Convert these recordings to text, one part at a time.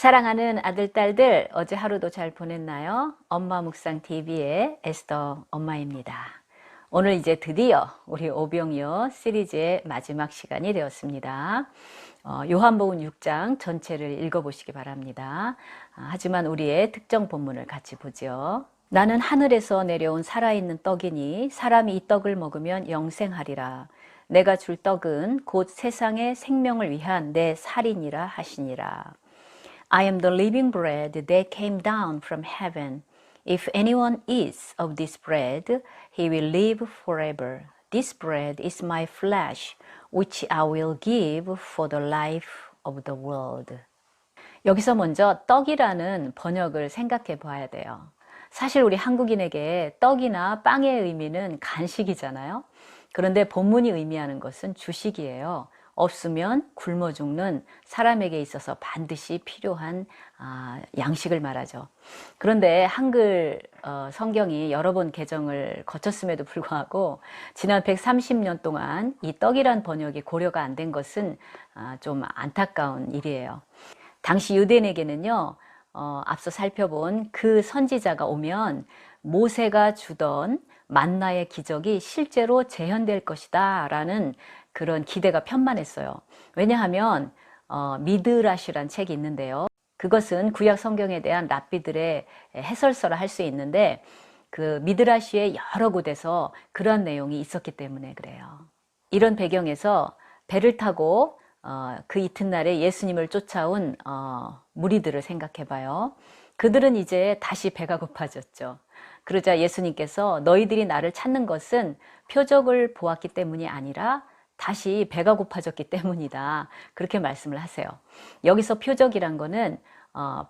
사랑하는 아들, 딸들, 어제 하루도 잘 보냈나요? 엄마 묵상 TV의 에스더 엄마입니다. 오늘 이제 드디어 우리 오병이어 시리즈의 마지막 시간이 되었습니다. 요한복음 6장 전체를 읽어보시기 바랍니다. 하지만 우리의 특정 본문을 같이 보죠. 나는 하늘에서 내려온 살아있는 떡이니 사람이 이 떡을 먹으면 영생하리라. 내가 줄 떡은 곧 세상의 생명을 위한 내 살이니라 하시니라. I am the living bread that came down from heaven. If anyone eats of this bread, he will live forever. This bread is my flesh, which I will give for the life of the world. 여기서 먼저 떡이라는 번역을 생각해 봐야 돼요. 사실 우리 한국인에게 떡이나 빵의 의미는 간식이잖아요. 그런데 본문이 의미하는 것은 주식이에요. 없으면 굶어 죽는 사람에게 있어서 반드시 필요한 양식을 말하죠. 그런데 한글 성경이 여러 번 개정을 거쳤음에도 불구하고 지난 130년 동안 이 떡이란 번역이 고려가 안 된 것은 좀 안타까운 일이에요. 당시 유대인에게는요, 앞서 살펴본 그 선지자가 오면 모세가 주던 만나의 기적이 실제로 재현될 것이다 라는 그런 기대가 편만했어요. 왜냐하면 미드라시란 책이 있는데요. 그것은 구약 성경에 대한 랍비들의 해설서라 할 수 있는데 그 미드라시의 여러 곳에서 그런 내용이 있었기 때문에 그래요. 이런 배경에서 배를 타고 그 이튿날에 예수님을 쫓아온 무리들을 생각해 봐요. 그들은 이제 다시 배가 고파졌죠. 그러자 예수님께서 너희들이 나를 찾는 것은 표적을 보았기 때문이 아니라 다시 배가 고파졌기 때문이다. 그렇게 말씀을 하세요. 여기서 표적이란 거는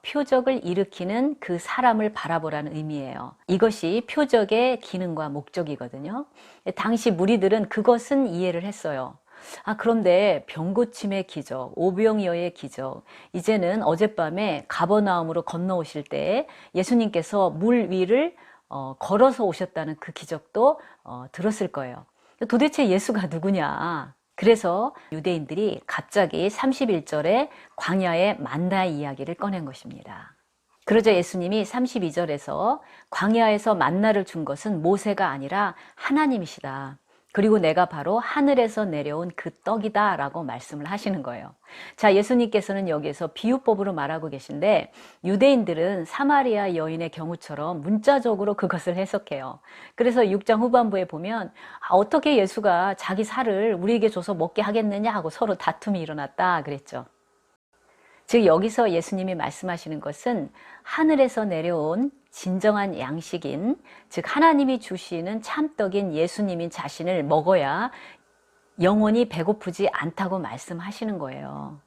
표적을 일으키는 그 사람을 바라보라는 의미예요. 이것이 표적의 기능과 목적이거든요. 당시 무리들은 그것은 이해를 했어요. 그런데 병고침의 기적, 오병이어의 기적, 이제는 어젯밤에 가버나움으로 건너오실 때 예수님께서 물 위를 걸어서 오셨다는 그 기적도 들었을 거예요. 도대체 예수가 누구냐? 그래서 유대인들이 갑자기 31절에 광야의 만나 이야기를 꺼낸 것입니다. 그러자 예수님이 32절에서 광야에서 만나를 준 것은 모세가 아니라 하나님이시다. 그리고 내가 바로 하늘에서 내려온 그 떡이다 라고 말씀을 하시는 거예요. 자, 예수님께서는 여기에서 비유법으로 말하고 계신데 유대인들은 사마리아 여인의 경우처럼 문자적으로 그것을 해석해요. 그래서 6장 후반부에 보면 어떻게 예수가 자기 살을 우리에게 줘서 먹게 하겠느냐 하고 서로 다툼이 일어났다 그랬죠. 즉 여기서 예수님이 말씀하시는 것은 하늘에서 내려온 진정한 양식인, 즉 하나님이 주시는 참떡인 예수님인 자신을 먹어야 영원히 배고프지 않다고 말씀하시는 거예요.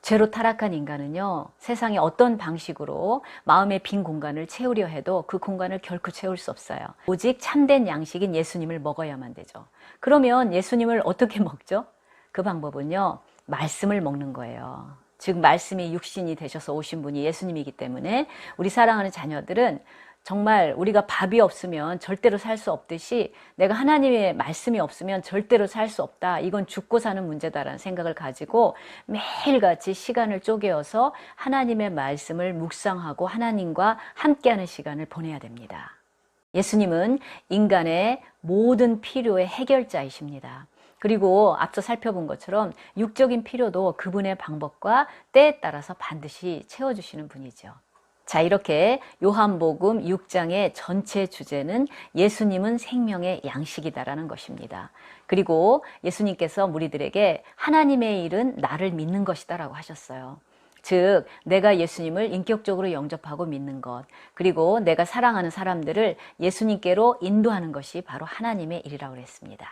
죄로 타락한 인간은요, 세상에 어떤 방식으로 마음의 빈 공간을 채우려 해도 그 공간을 결코 채울 수 없어요. 오직 참된 양식인 예수님을 먹어야만 되죠. 그러면 예수님을 어떻게 먹죠? 그 방법은요, 말씀을 먹는 거예요. 즉 말씀이 육신이 되셔서 오신 분이 예수님이기 때문에 우리 사랑하는 자녀들은 정말 우리가 밥이 없으면 절대로 살 수 없듯이 내가 하나님의 말씀이 없으면 절대로 살 수 없다. 이건 죽고 사는 문제다라는 생각을 가지고 매일같이 시간을 쪼개어서 하나님의 말씀을 묵상하고 하나님과 함께하는 시간을 보내야 됩니다. 예수님은 인간의 모든 필요의 해결자이십니다. 그리고 앞서 살펴본 것처럼 육적인 필요도 그분의 방법과 때에 따라서 반드시 채워주시는 분이죠. 자, 이렇게 요한복음 6장의 전체 주제는 예수님은 생명의 양식이다라는 것입니다. 그리고 예수님께서 무리들에게 하나님의 일은 나를 믿는 것이다 라고 하셨어요. 즉 내가 예수님을 인격적으로 영접하고 믿는 것, 그리고 내가 사랑하는 사람들을 예수님께로 인도하는 것이 바로 하나님의 일이라고 했습니다.